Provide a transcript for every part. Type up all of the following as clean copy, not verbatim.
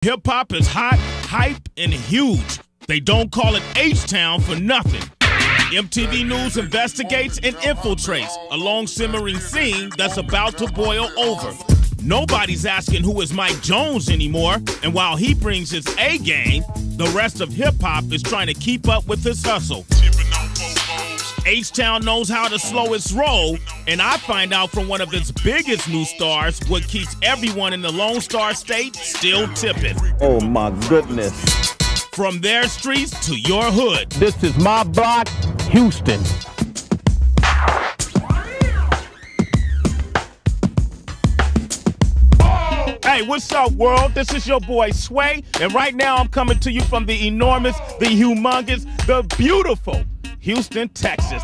Hip-hop is hot, hype, and huge. They don't call it H-Town for nothing. MTV News investigates and infiltrates a long-simmering scene that's about to boil over. Nobody's asking who is Mike Jones anymore, and while he brings his A-game, the rest of hip-hop is trying to keep up with his hustle. H-Town knows how to slow its roll, and I find out from one of its biggest new stars what keeps everyone in the Lone Star State still tipping. Oh my goodness. From their streets to your hood. This is My Block, Houston. Hey, what's up, world? This is your boy Sway, and right now I'm coming to you from the enormous, the humongous, the beautiful Houston, Texas.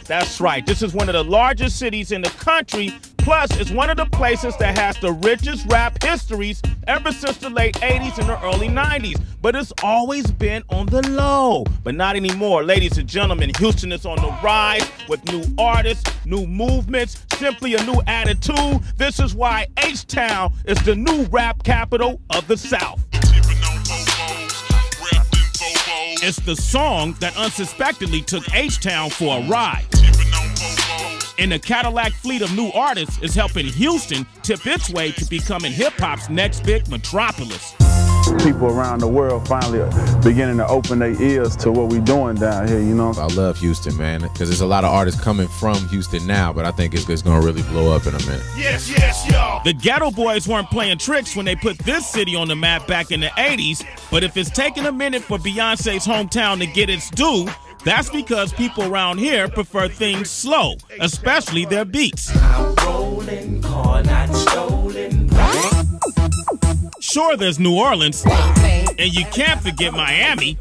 That's right, this is one of the largest cities in the country, plus it's one of the places that has the richest rap histories ever since the late 80s and the early 90s. But it's always been on the low, but not anymore. Ladies and gentlemen, Houston is on the rise with new artists, new movements, simply a new attitude. This is why H-Town is the new rap capital of the South. It's the song that unsuspectedly took H-Town for a ride. And the Cadillac fleet of new artists is helping Houston tip its way to becoming hip-hop's next big metropolis. People around the world finally beginning to open their ears to what we're doing down here, you know? I love Houston, man, because there's a lot of artists coming from Houston now, but I think it's going to really blow up in a minute. Yes, yes, y'all! The Ghetto Boys weren't playing tricks when they put this city on the map back in the 80s, but if it's taking a minute for Beyonce's hometown to get its due, that's because people around here prefer things slow, especially their beats. I'm rolling, car not stolen. Sure, there's New Orleans, and you can't forget Miami,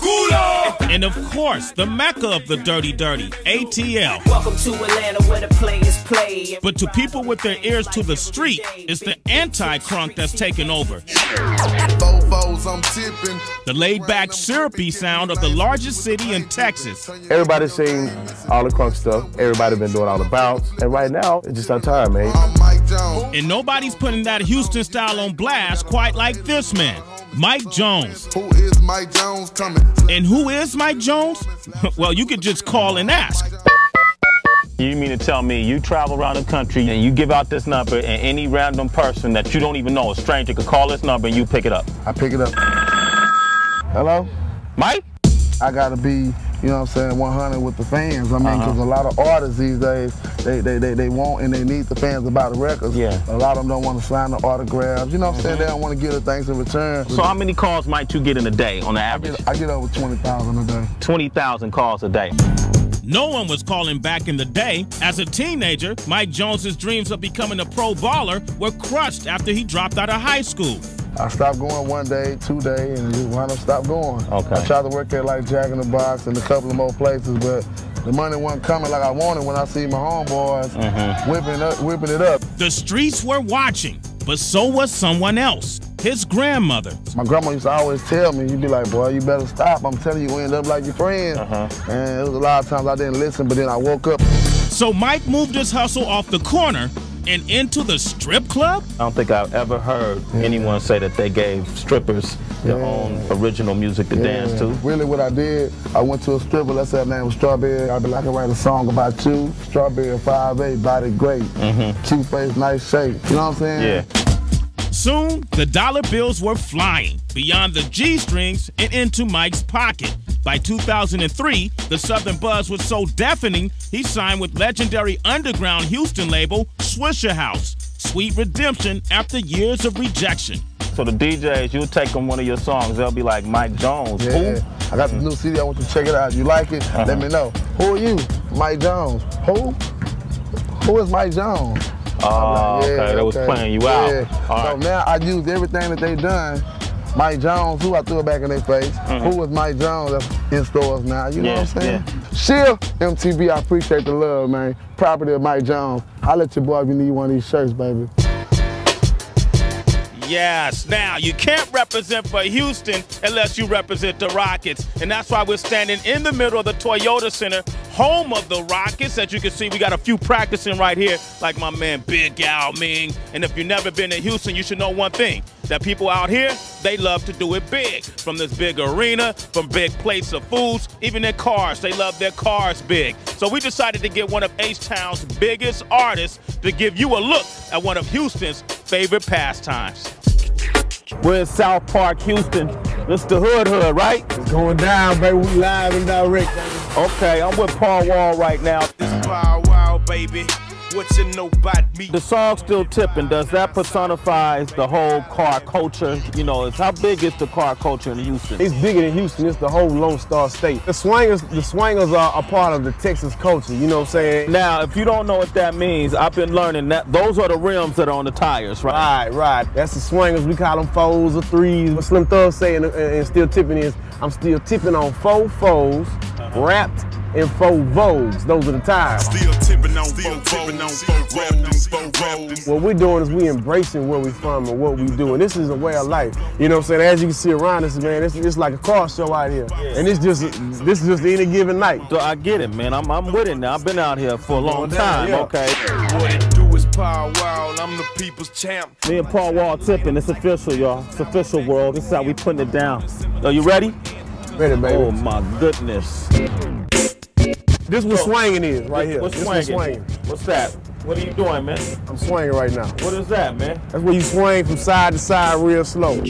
and of course, the mecca of the dirty, ATL. Welcome to Atlanta where the players play. But to people with their ears to the street, it's the anti-crunk that's taken over. The laid-back, syrupy sound of the largest city in Texas. Everybody seen all the crunk stuff. Everybody been doing all the bounce. And right now, it's just our time, man. And nobody's putting that Houston style on blast quite like this man, Mike Jones. Who is Mike Jones coming? And who is Mike Jones? Well, you could just call and ask. You mean to tell me you travel around the country and you give out this number and any random person that you don't even know, a stranger, could call this number and you pick it up? I pick it up. Hello? Mike? I gotta be, you know what I'm saying, 100 with the fans. I mean, because a lot of artists these days, they want and they need the fans to buy the records. Yeah. A lot of them don't want to sign the autographs. You know what I'm saying? They don't want to give the things in return. So how many calls might you get in a day on the average? I get over 20,000 a day. 20,000 calls a day. No one was calling back in the day. As a teenager, Mike Jones's dreams of becoming a pro baller were crushed after he dropped out of high school. I stopped going 1 day, 2 days, and just wound up stopped going. Okay. I tried to work at like Jack in the Box and a couple of more places, but the money wasn't coming like I wanted when I see my homeboys whipping it up. The streets were watching, but so was someone else, his grandmother. My grandma used to always tell me, you'd be like, boy, you better stop. I'm telling you, you end up like your friend. And it was a lot of times I didn't listen, but then I woke up. So Mike moved his hustle off the corner and into the strip club? I don't think I've ever heard anyone say that they gave strippers their own original music to dance to. Really what I did, I went to a stripper, let's say her name was Strawberry. I'd be like, I can write a song about you. Strawberry 5'8", body great. Cute face, nice shape. You know what I'm saying? Yeah. Soon, the dollar bills were flying beyond the G-strings and into Mike's pocket. By 2003, the Southern buzz was so deafening, he signed with legendary underground Houston label Swisher House. Sweet redemption after years of rejection. So the DJs, you'll take them one of your songs, they'll be like, Mike Jones, who? I got the new CD, I want you to check it out. You like it? Let me know. Who are you? Mike Jones. Who? Who is Mike Jones? Oh, like, okay, they was playing you out. So now I use everything that they done. Mike Jones, who I threw it back in their face. Who was Mike Jones that's in stores now? You know what I'm saying? Shield, MTV, I appreciate the love, man. Property of Mike Jones. I'll let your boy if you need one of these shirts, baby. Yes, now you can't represent for Houston unless you represent the Rockets. And that's why we're standing in the middle of the Toyota Center, home of the Rockets. As you can see, we got a few practicing right here, like my man Big Al Ming. And if you've never been to Houston, you should know one thing. that people out here, they love to do it big. From this big arena, from big plates of foods, even their cars, they love their cars big. So we decided to get one of H-Town's biggest artists to give you a look at one of Houston's favorite pastimes. We're in South Park, Houston. This the hood, right? It's going down, baby. We live and direct. Okay, I'm with Paul Wall right now. This Pow Wow, baby. What's in no bite me? The song Still Tipping, does that personify the whole car culture? You know, how big is the car culture in Houston? It's bigger than Houston. It's the whole Lone Star State. The swingers are a part of the Texas culture. You know what I'm saying? Now, if you don't know what that means, I've been learning that those are the rims that are on the tires, right? Right. That's the swingers. We call them fours or threes. What Slim Thug say and Still Tipping is, I'm still tipping on 4 fours, wrapped in 4 Vogues. Those are the tires. Still tipping on 4 Vogues. What we're doing is we embracing where we from and what we do. And this is a way of life. You know what I'm saying? As you can see around us, man, it's like a car show out here. And this is just any given night. So I get it, man. I'm with it now. I've been out here for a long time, okay? What it do is Pow Wow, I'm the people's champ. Me and Paul Wall tipping. It's official, y'all. It's official, world. This is how we putting it down. Are you ready? Ready, baby. Oh, my goodness. This what swinging is right here. What's This swinging? What's that? What are you doing, man? I'm swinging right now. What is that, man? That's where you swing from side to side real slow.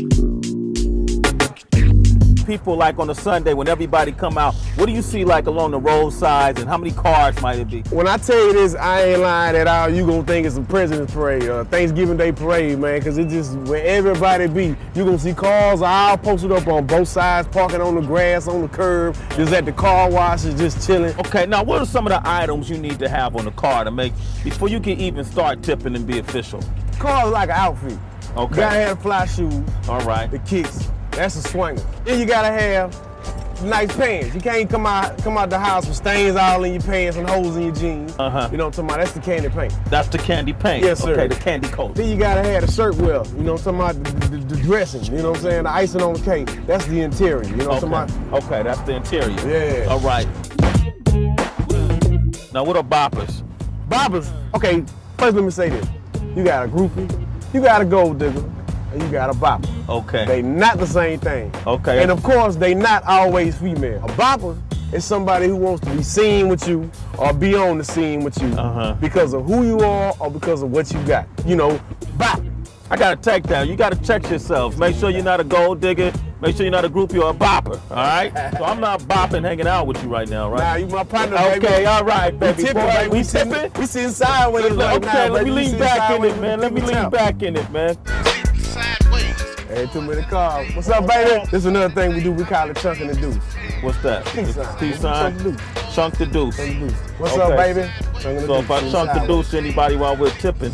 People like on a Sunday when everybody come out, what do you see like along the roadsides and how many cars might it be? When I tell you this, I ain't lying at all. You gonna think it's a President's Parade or Thanksgiving Day Parade, man, because it's just where everybody be. You gonna see cars all posted up on both sides, parking on the grass, on the curb, just at the car washes, just chilling. Okay, now what are some of the items you need to have on the car to make, before you can even start tipping and be official? Car's like an outfit. Okay. You gotta have the fly shoes. All right. The kicks. That's a swinger. Then you gotta have nice pants. You can't come out the house with stains all in your pants and holes in your jeans. You know what I'm talking about? That's the candy paint. That's the candy paint. Yes, sir. Okay, the candy coat. Then you gotta have the shirt well. You know what I'm talking about? The dressing. You know what I'm saying? The icing on the cake. That's the interior. You know what I'm talking about? Okay, that's the interior. Yeah. All right. Now what are boppers? Boppers. Okay, first let me say this. You got a groupie, you got a gold digger, and you got a bopper. Okay. They not the same thing. Okay. And of course, they not always female. A bopper is somebody who wants to be seen with you or be on the scene with you because of who you are or because of what you got. You know, bop. I gotta take that. You gotta check yourself. Make sure you're not a gold digger. Make sure you're not a groupie or a bopper, all right? So I'm not bopping hanging out with you right now, right? Nah, you my partner, okay, baby. All right, baby. We tipping, Boy, baby. We tipping? We sitting sideways right now, Okay, let baby. me lean back in it, man. Let me lean back in it, man. Hey, too many cars. What's up, baby? This is another thing we do. We call it chunking the deuce. What's that? Peace sign? Chunk the deuce. What's up, baby? So if I chunk the deuce to anybody while we're tipping,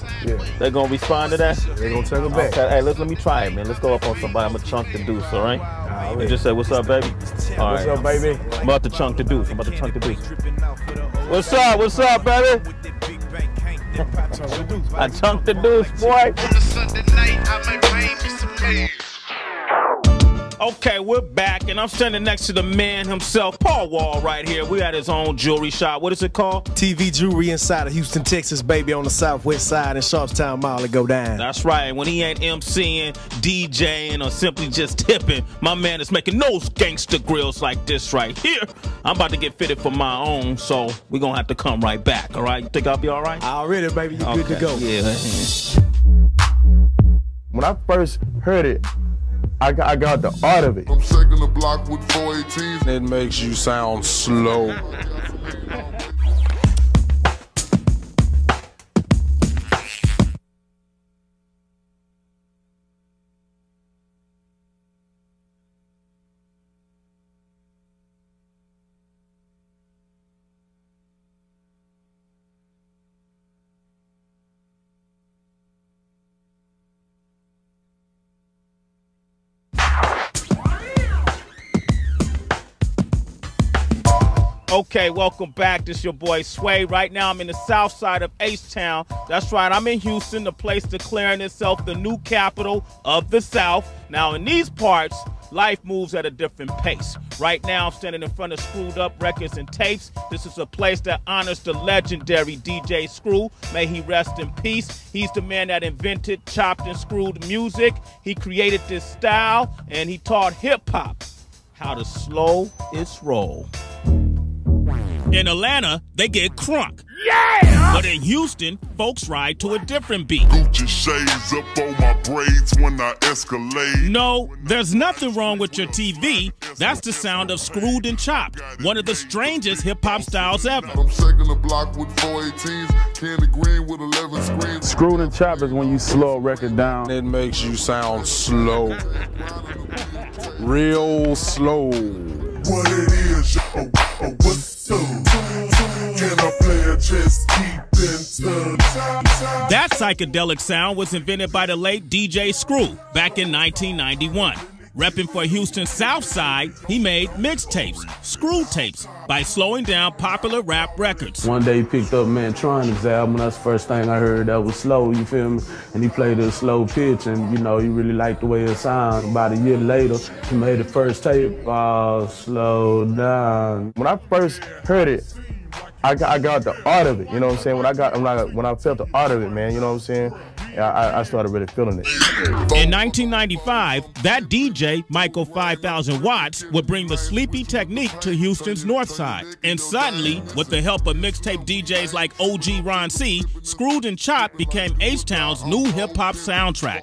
they gonna respond to that? They gonna chunk it back. Okay, hey, let me try it, man. Let's go up on somebody. I'm gonna chunk the deuce, all right? And just say, what's up, baby? All right. What's up, baby? I'm about to chunk the deuce. What's up, baby? I chunked the deuce, boy. Okay, we're back, and I'm standing next to the man himself, Paul Wall, right here. We at his own jewelry shop. What is it called? TV Jewelry inside of Houston, Texas, baby, on the southwest side in Sharpstown Mall. It go down. That's right. When he ain't MCing, DJing, or simply just tipping, my man is making those gangster grills like this right here. I'm about to get fitted for my own, so we're going to have to come right back, all right? You think I'll be all right? Already, baby. You good to go. Yeah. When I first heard it, I got the art of it. I'm shaking the block with 418s. It makes you sound slow. Okay, welcome back. This is your boy Sway. Right now, I'm in the south side of H-Town. That's right, I'm in Houston, the place declaring itself the new capital of the South. Now, in these parts, life moves at a different pace. Right now, I'm standing in front of Screwed Up Records and Tapes. This is a place that honors the legendary DJ Screw. May he rest in peace. He's the man that invented chopped and screwed music. He created this style, and he taught hip-hop how to slow its roll. In Atlanta, they get crunk. Yeah! But in Houston, folks ride to a different beat. Gucci shades up on my braids when I escalate. No, there's nothing wrong with your TV. That's the sound of Screwed and Chopped, one of the strangest hip-hop styles ever. I'm shaking the block with 418s, candy green with 11 screens. Screwed and Chopped is when you slow a record down. It makes you sound slow. Real slow. What it is, what's up? Can I play a chess, keep in touch? That psychedelic sound was invented by the late DJ Screw back in 1991. Repping for Houston's South Side, he made mixtapes, screw tapes, by slowing down popular rap records. One day he picked up Mantronix's album. That's the first thing I heard that was slow, you feel me? And he played a slow pitch, and you know, he really liked the way it sounded. About a year later, he made the first tape, Slow Down. When I first heard it, I got the art of it, you know what I'm saying? When I felt the art of it, man, you know what I'm saying? I started really feeling it. In 1995, that DJ, Michael 5000 Watts, would bring the sleepy technique to Houston's North Side. And suddenly, with the help of mixtape DJs like OG Ron C, Screwed and Chopped became H-Town's new hip-hop soundtrack.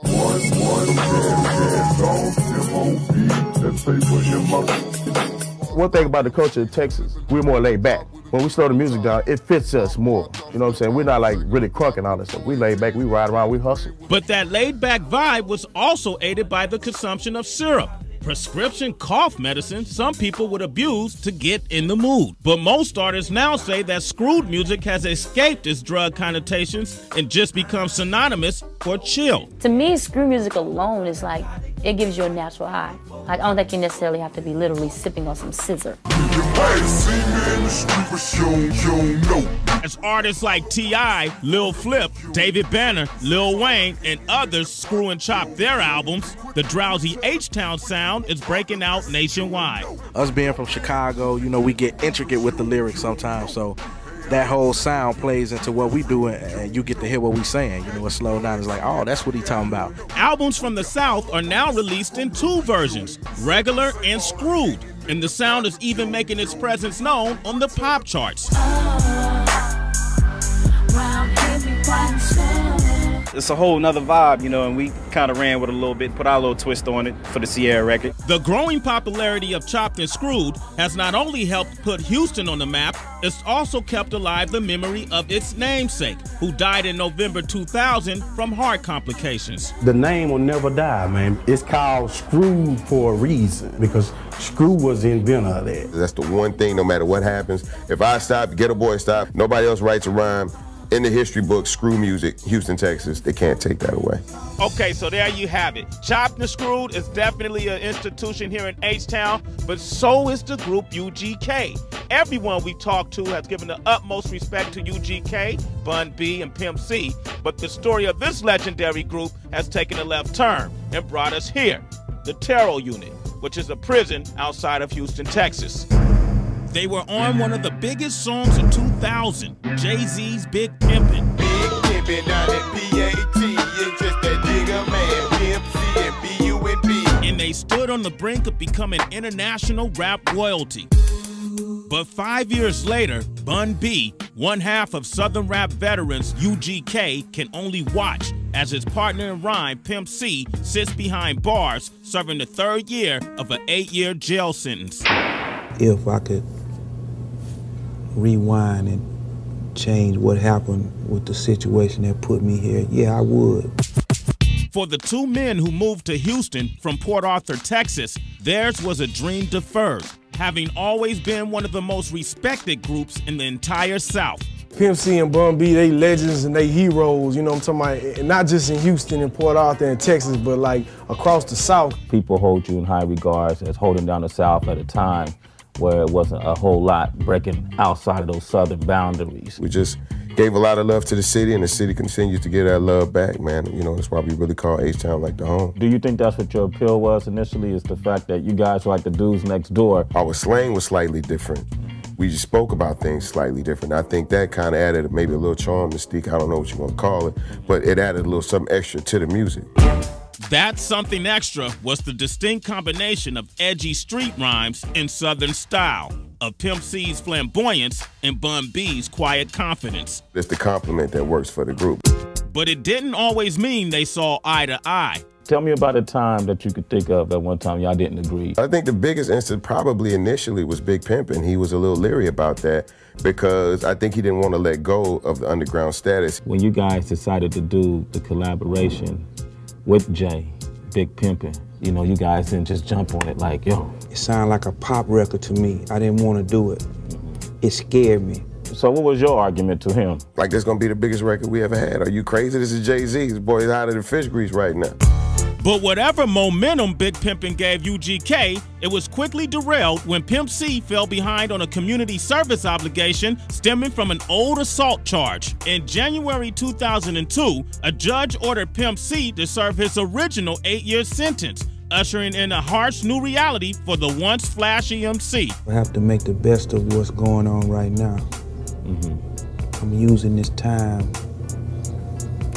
One thing about the culture of Texas, we're more laid back. When we slow the music down, it fits us more. You know what I'm saying? We're not like really crunk and all that stuff. We laid back, we ride around, we hustle. But that laid-back vibe was also aided by the consumption of syrup, prescription cough medicine some people would abuse to get in the mood. But most artists now say that screwed music has escaped its drug connotations and just become synonymous for chill. To me, screw music alone is like, it gives you a natural high. Like, I don't think you necessarily have to be literally sipping on some scissor. As artists like T.I., Lil Flip, David Banner, Lil Wayne, and others screw and chop their albums, the drowsy H-Town sound is breaking out nationwide. Us being from Chicago, you know, we get intricate with the lyrics sometimes, so that whole sound plays into what we do, and you get to hear what we saying. You know, it's slow down. It's like, oh, that's what he talking about. Albums from the South are now released in two versions, regular and screwed, and the sound is even making its presence known on the pop charts. It's a whole nother vibe, you know, and we kind of ran with it a little bit, put our little twist on it for the Sierra record. The growing popularity of Chopped and Screwed has not only helped put Houston on the map, it's also kept alive the memory of its namesake, who died in November 2000 from heart complications. The name will never die, man. It's called Screwed for a reason, because Screw was the inventor of that. That's the one thing, no matter what happens, if I stop, Ghetto Boy stop, nobody else writes a rhyme. In the history book, screw music, Houston, Texas, they can't take that away. Okay, so there you have it. Chopped and Screwed is definitely an institution here in H-Town, but so is the group UGK. Everyone we talked to has given the utmost respect to UGK, Bun B, and Pimp C, but the story of this legendary group has taken a left turn and brought us here, the Terrell Unit, which is a prison outside of Houston, Texas. They were on one of the biggest songs of 2000, Jay-Z's Big Pimpin'. Big Pimpin' down at PAT, it's just that nigga man, Pimp C and B-U-N-B. And they stood on the brink of becoming international rap royalty. But 5 years later, Bun B, one half of Southern rap veterans UGK, can only watch as his partner in rhyme, Pimp C, sits behind bars, serving the third year of an 8-year jail sentence. If I could rewind and change what happened with the situation that put me here, yeah, I would. For the two men who moved to Houston from Port Arthur, Texas, theirs was a dream deferred, having always been one of the most respected groups in the entire South. Pimp C and Bun B, they legends and they heroes, you know what I'm talking about? Not just in Houston and Port Arthur and Texas, but like across the South. People hold you in high regards as holding down the South at a time where it wasn't a whole lot breaking outside of those southern boundaries. We just gave a lot of love to the city, and the city continues to get that love back, man. You know, that's why we really call H-Town like the home. Do you think that's what your appeal was initially, is the fact that you guys were like the dudes next door? Our slang was slightly different. We just spoke about things slightly different. I think that kind of added maybe a little charm, mystique, I don't know what you want to call it, but it added a little something extra to the music. That something extra was the distinct combination of edgy street rhymes in Southern style, of Pimp C's flamboyance and Bun B's quiet confidence. It's the compliment that works for the group. But it didn't always mean they saw eye to eye. Tell me about a time that you could think of at one time y'all didn't agree. I think the biggest incident probably initially was Big Pimpin'. He was a little leery about that because I think he didn't want to let go of the underground status. When you guys decided to do the collaboration with Jay, Big Pimpin', you know, you guys didn't just jump on it like, yo. It sounded like a pop record to me. I didn't want to do it. It scared me. So what was your argument to him? Like, this gonna be the biggest record we ever had. Are you crazy? This is Jay-Z. This boy is hotter than fish grease right now. But whatever momentum Big Pimpin' gave UGK, it was quickly derailed when Pimp C fell behind on a community service obligation stemming from an old assault charge. In January 2002, a judge ordered Pimp C to serve his original 8-year sentence, ushering in a harsh new reality for the once flashy MC. I have to make the best of what's going on right now. I'm using this time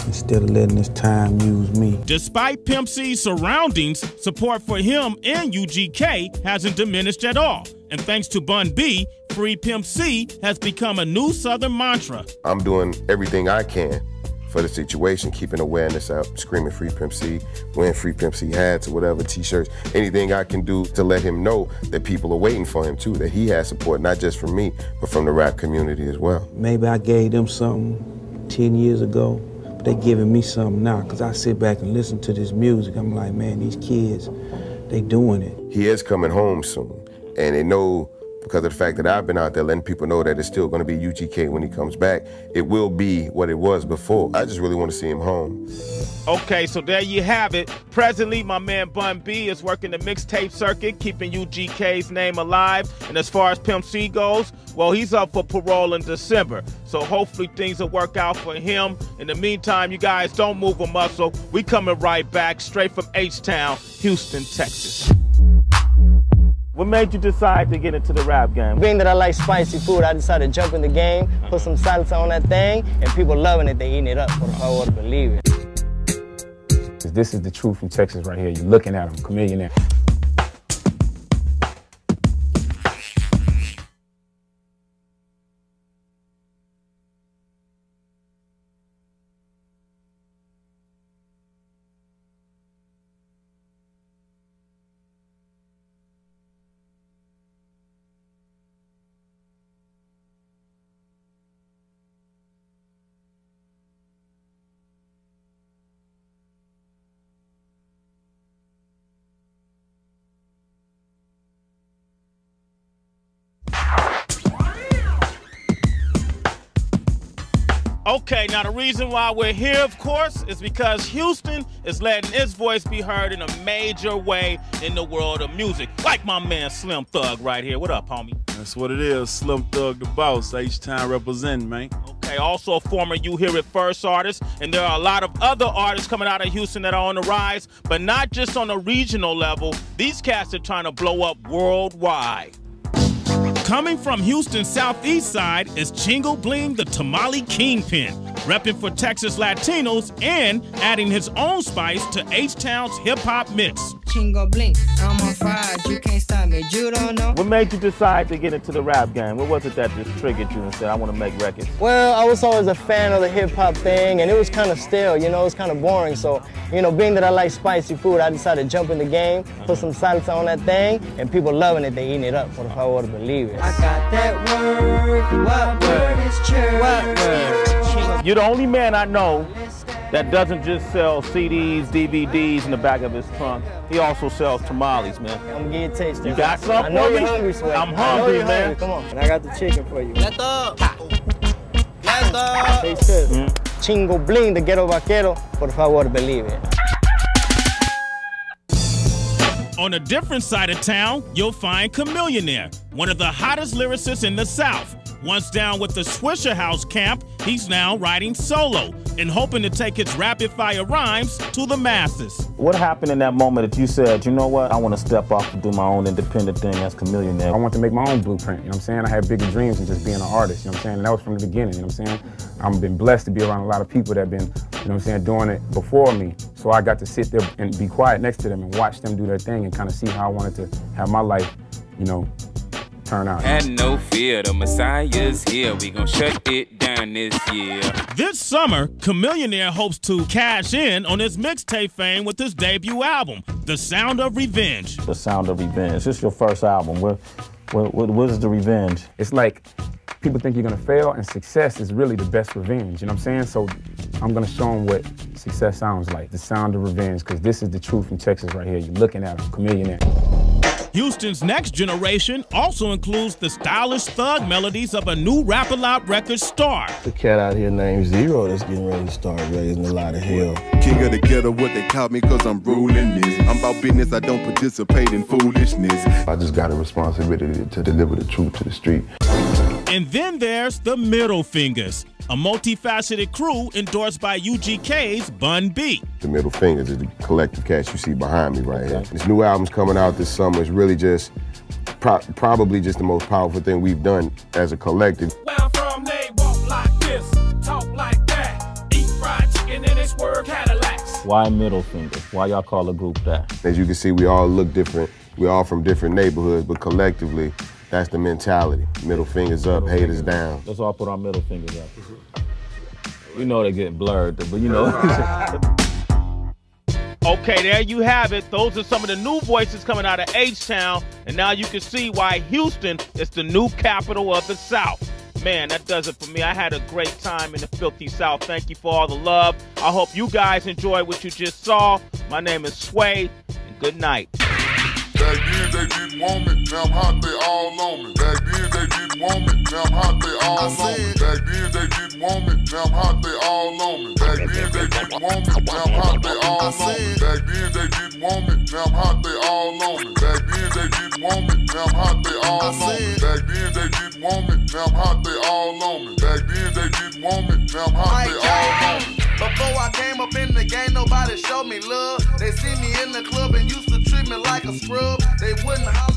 instead of letting this time use me. Despite Pimp C's surroundings, support for him and UGK hasn't diminished at all. And thanks to Bun B, Free Pimp C has become a new Southern mantra. I'm doing everything I can for the situation, keeping awareness out, screaming Free Pimp C, wearing Free Pimp C hats or whatever, t-shirts, anything I can do to let him know that people are waiting for him too, that he has support, not just from me, but from the rap community as well. Maybe I gave them something 10 years ago, but they giving me something now, because I sit back and listen to this music. I'm like, man, these kids, they doing it. He is coming home soon, and they know, because of the fact that I've been out there letting people know that it's still gonna be UGK when he comes back, it will be what it was before. I just really want to see him home. Okay, so there you have it. Presently, my man Bun B is working the mixtape circuit, keeping UGK's name alive. And as far as Pimp C goes, well, he's up for parole in December. So hopefully things will work out for him. In the meantime, you guys don't move a muscle. We coming right back, straight from H-Town, Houston, Texas. What made you decide to get into the rap game? Being that I like spicy food, I decided to jump in the game, put some salsa on that thing, and people loving it, they eating it up, for the power to believe it. This is the truth from Texas right here. You're looking at them, Chameleon. Okay, now the reason why we're here, of course, is because Houston is letting its voice be heard in a major way in the world of music. Like my man Slim Thug right here. What up, homie? That's what it is. Slim Thug the boss. H-Town representing, man. Okay, also a former You Hear It First artist, and there are a lot of other artists coming out of Houston that are on the rise, but not just on a regional level. These cats are trying to blow up worldwide. Coming from Houston's southeast side is Chingo Bling, the Tamale Kingpin, repping for Texas Latinos and adding his own spice to H-Town's hip-hop mix. Chingo Bling, I'm on fire, you can't stop me, you don't know. What made you decide to get into the rap game? What was it that just triggered you and said, I want to make records? Well, I was always a fan of the hip-hop thing, and it was kind of stale, you know, it was kind of boring. So, you know, being that I like spicy food, I decided to jump in the game, put some salsa on that thing, and people loving it, they eating it up, for the power to believe it. I got that word, what word is church? What word? You're the only man I know that doesn't just sell CDs, DVDs in the back of his trunk. He also sells tamales, man. I'm gonna get a taste. You got something I know for me? you're hungry, Sway. I'm hungry, man. Hungry. Come on. And I got the chicken for you. Let up. Let up. Taste this. Chingo Bling, the ghetto vaquero, por favor, believe it. On a different side of town, you'll find Chameleonaire, one of the hottest lyricists in the South. Once down with the Swisher House camp, he's now writing solo and hoping to take his rapid-fire rhymes to the masses. What happened in that moment that you said, you know what, I want to step off and do my own independent thing as Chamillionaire? I want to make my own blueprint, you know what I'm saying? I had bigger dreams than just being an artist, you know what I'm saying? And that was from the beginning, you know what I'm saying? I've been blessed to be around a lot of people that have been, you know what I'm saying, doing it before me. So I got to sit there and be quiet next to them and watch them do their thing and kind of see how I wanted to have my life, you know, turn out. And no fear, the Messiah's here. We gon' shut it down this year. This summer, Chamillionaire hopes to cash in on his mixtape fame with his debut album, The Sound of Revenge. The Sound of Revenge. This is your first album. What is the revenge? It's like people think you're gonna fail, and success is really the best revenge, you know what I'm saying? So I'm gonna show them what success sounds like, the sound of revenge, because this is the truth from Texas right here. You're looking at him, Chamillionaire. Houston's next generation also includes the stylish thug melodies of a new Rap-A-Lot Records star. The cat out here named Zero that's getting ready to start raising a lot of hell. King of the ghetto, what they call me, cause I'm ruling this. I'm about business, I don't participate in foolishness. I just got a responsibility to deliver the truth to the street. And then there's the Middle Fingers, a multifaceted crew endorsed by UGK's Bun B. The Middle Fingers is the collective cast you see behind me right here. This new album's coming out this summer. It's really just, probably just the most powerful thing we've done as a collective. Where I'm from, they walk like this, talk like that, eat fried chicken and they swerve Cadillacs. Why Middle Finger? Why y'all call a group that? As you can see, we all look different. We're all from different neighborhoods, but collectively, that's the mentality. Middle fingers up, haters down. Let's all put our middle fingers up. You know they're getting blurred, but you know. Okay, there you have it. Those are some of the new voices coming out of H-Town, and now you can see why Houston is the new capital of the South. Man, that does it for me. I had a great time in the filthy South. Thank you for all the love. I hope you guys enjoyed what you just saw. My name is Sway, and good night. Back then they didn't want me, now I'm hot, they all on me. Back then they didn't want me, now I'm hot, they all on me. Back then they didn't want me, now I'm hot, they all on me. Back then they didn't want me, now I'm hot, they all on me. Back then they didn't want me, now I'm hot, they all on me. Back then they didn't want me, now I'm hot, they all on me. Back then they didn't want me, now I'm hot, they all on me. Back then they didn't want me, now I'm hot, they all on me. Before I came up in the game, nobody showed me love. They see me in the club and used to treat me like a scrub. They wouldn't holler.